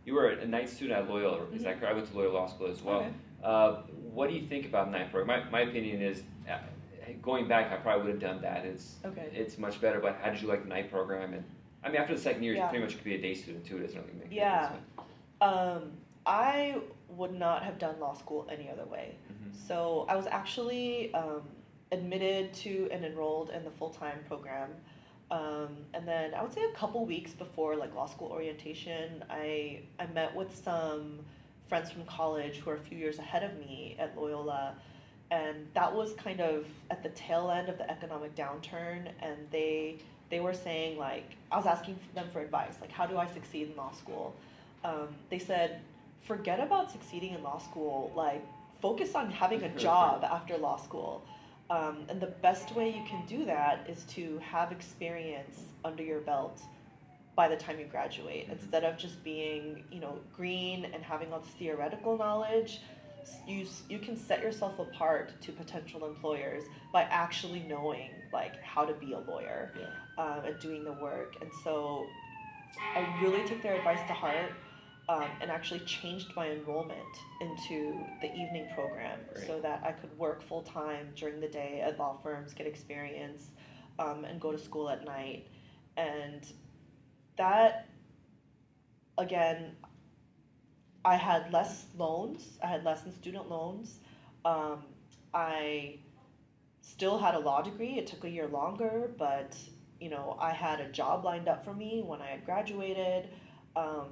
You were a night student at Loyola, is that Mm-hmm. correct? I went to Loyola Law School as well. Okay. What do you think about night program? My opinion is, going back, I probably would have done that. Okay. It's much better. But how did you like the night program? And I mean, after the second year, you Yeah. pretty much could be a day student too. It doesn't really make a difference. Yeah. I would not have done law school any other way. Mm-hmm. So I was actually admitted to and enrolled in the full-time program. And then I would say a couple weeks before like law school orientation, I met with some friends from college who are a few years ahead of me at Loyola, and that was kind of at the tail end of the economic downturn, and they were saying like I was asking them for advice, like how do I succeed in law school? They said, forget about succeeding in law school, like focus on having a job after law school. And the best way you can do that is to have experience under your belt by the time you graduate, Mm-hmm. instead of just being, green and having all this theoretical knowledge. You can set yourself apart to potential employers by actually knowing like how to be a lawyer, Yeah. and doing the work. And so I really took their advice to heart, and actually changed my enrollment into the evening program Great. so that I could work full time during the day at law firms, get experience, and go to school at night. And that, again, I had less loans, I had less in student loans. Um, I still had a law degree. It took a year longer, but I had a job lined up for me when I had graduated. Um,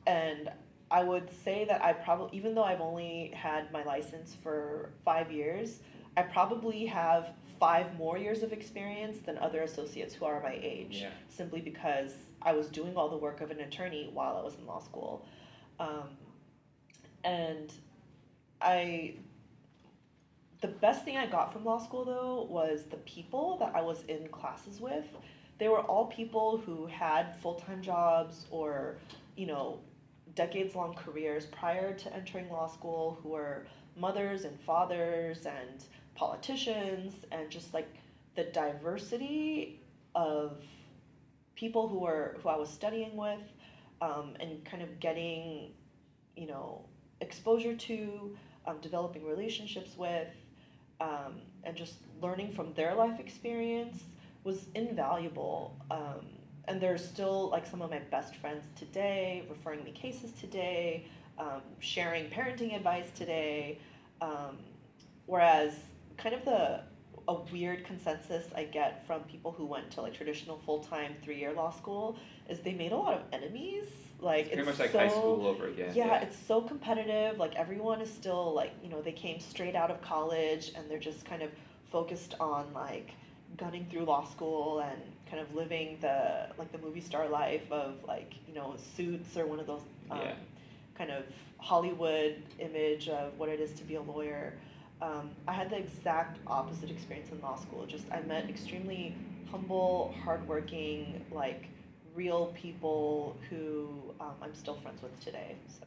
and I would say that I probably, even though I've only had my license for 5 years, I probably have 5 more years of experience than other associates who are my age, Yeah. simply because I was doing all the work of an attorney while I was in law school. Um, and I the best thing I got from law school though was the people that I was in classes with. They were all people who had full-time jobs or, you know, decades long careers prior to entering law school, who were mothers and fathers and politicians, and just like the diversity of people who I was studying with, and kind of getting, you know, exposure to, developing relationships with, and just learning from their life experience was invaluable. And they're still like some of my best friends today, referring me cases today, sharing parenting advice today. Um, Whereas, kind of a weird consensus I get from people who went to like traditional full time 3 year law school is they made a lot of enemies. Like It's pretty much it's like high school over again. yeah, Yeah. it's so competitive. Like everyone is still like, they came straight out of college and they're just kind of focused on like gunning through law school and kind of living the movie star life of like, Suits, or one of those, Yeah. kind of Hollywood image of what it is to be a lawyer. I had the exact opposite experience in law school. Just I met extremely humble, hardworking, like real people who, I'm still friends with today. So.